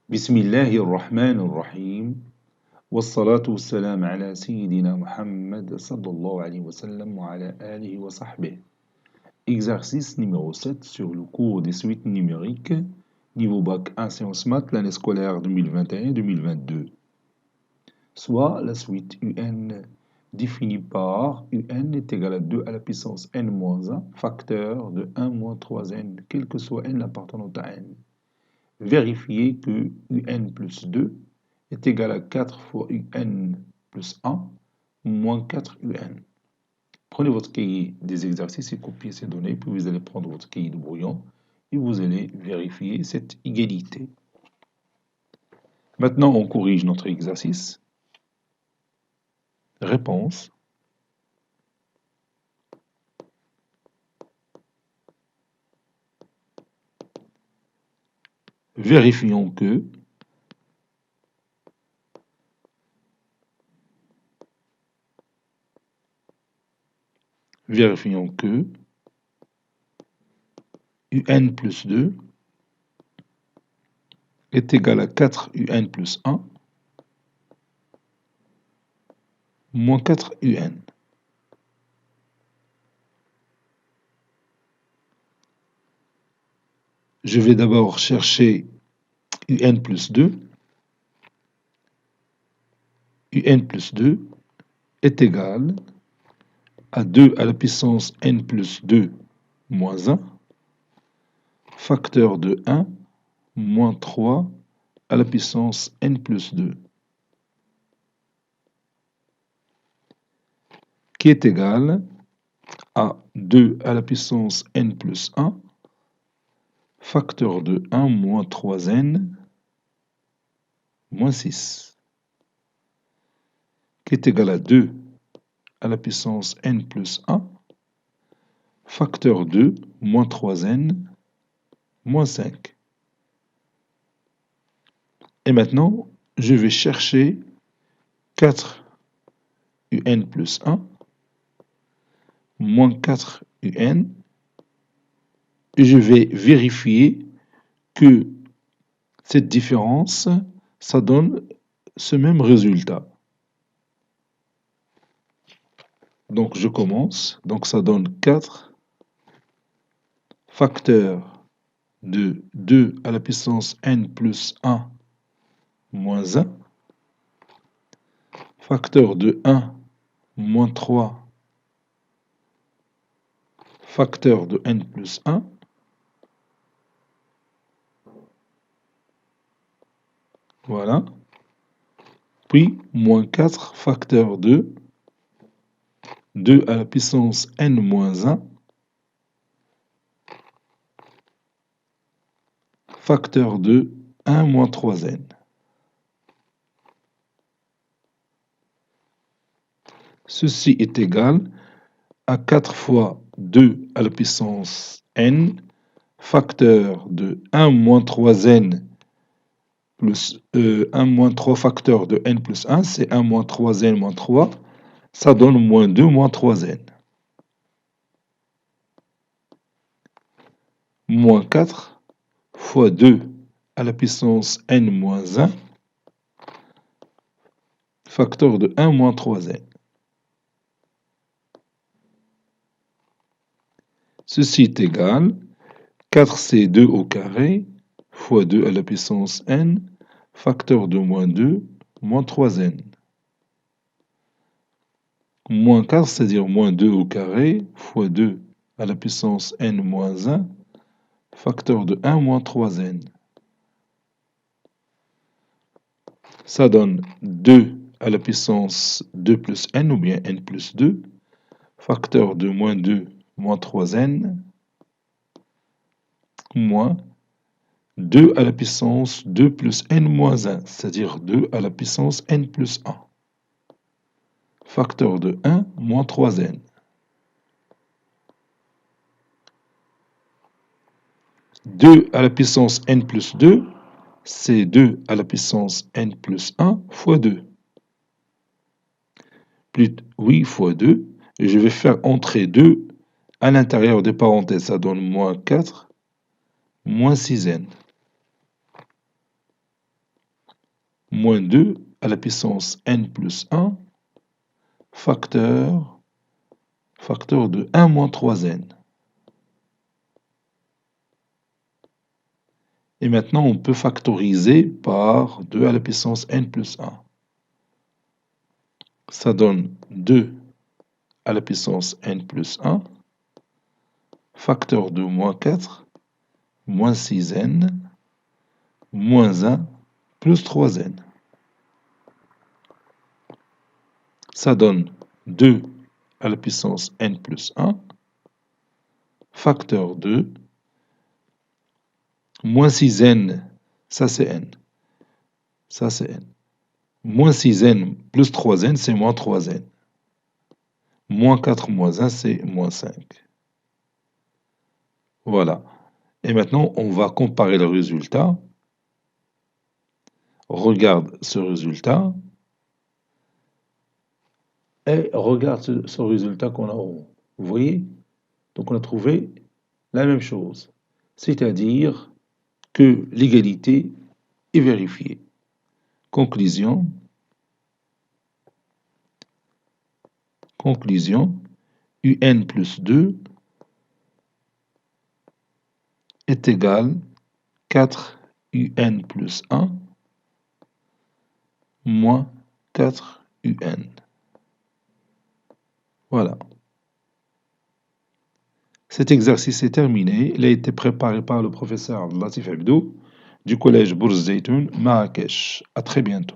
بسم الله الرحمن الرحيم والصلاة والسلام على سيدنا Muhammad sallallahu alayhi wa sallam wa ala alihi wa sahbihi. Exercice numéro 7 sur le cours des suites numériques, niveau bac 1 sciences maths, l'année scolaire 2021-2022. Soit la suite UN définie par UN est égal à 2 à la puissance n-1, facteur de 1 moins 3n, quel que soit n appartenant à n. Vérifiez que UN plus 2 est égal à 4 fois UN plus 1 moins 4 UN. Prenez votre cahier des exercices et copiez ces données, puis vous allez prendre votre cahier de brouillon et vous allez vérifier cette égalité. Maintenant, on corrige notre exercice. Réponse. Vérifions que UN plus 2 est égal à 4 UN plus 1 moins 4 UN. Je vais d'abord chercher UN plus 2. UN plus 2 est égal à 2 à la puissance n plus 2 moins 1, facteur de 1 moins 3 à la puissance n plus 2, qui est égal à 2 à la puissance n plus 1, facteur de 1 moins 3n moins 6, qui est égal à 2 à la puissance n plus 1, facteur 2 moins 3n moins 5. Et maintenant, je vais chercher 4 UN plus 1 moins 4 UN et je vais vérifier que cette différence, ça donne ce même résultat. Donc je commence, donc ça donne 4 facteur de 2 à la puissance n plus 1 moins 1, facteur de 1 moins 3, facteur de n plus 1, voilà, puis moins 4 facteur de 2 à la puissance n moins 1, facteur de 1 moins 3n. Ceci est égal à 4 fois 2 à la puissance n, facteur de 1 moins 3n plus 1 moins 3 facteur de n plus 1, c'est 1 moins 3n moins 3, ça donne moins 2 moins 3n. Moins 4 fois 2 à la puissance n moins 1, facteur de 1 moins 3n. Ceci est égal, 4 c'est 2 au carré, fois 2 à la puissance n, facteur de moins 2, moins 3n. Moins 4, c'est-à-dire moins 2 au carré, fois 2 à la puissance n moins 1, facteur de 1 moins 3n. Ça donne 2 à la puissance 2 plus n, ou bien n plus 2, facteur de moins 2 moins 3n, moins 2 à la puissance 2 plus n moins 1, c'est-à-dire 2 à la puissance n plus 1. Facteur de 1 moins 3n. 2 à la puissance n plus 2, c'est 2 à la puissance n plus 1 fois 2. Plus 8 fois 2, et je vais faire entrer 2 à l'intérieur des parenthèses, ça donne moins 4, moins 6n. moins 2 à la puissance n plus 1, facteur de 1 moins 3n. Et maintenant, on peut factoriser par 2 à la puissance n plus 1. Ça donne 2 à la puissance n plus 1, facteur de moins 4, moins 6n, moins 1, plus 3n. Ça donne 2 à la puissance n plus 1, facteur de moins 6n, ça c'est n, ça c'est n. Moins 6n plus 3n, c'est moins 3n. Moins 4 moins 1, c'est moins 5. Voilà. Et maintenant, on va comparer le résultat. Regarde ce résultat. Et regarde ce résultat qu'on a en haut. Vous voyez? Donc on a trouvé la même chose. C'est-à-dire que l'égalité est vérifiée. Conclusion. UN plus 2 est égal 4 UN plus 1 moins 4 UN. Voilà. Cet exercice est terminé. Il a été préparé par le professeur Latif Abdou du collège Bourz Zeytoun, Marrakech. À très bientôt.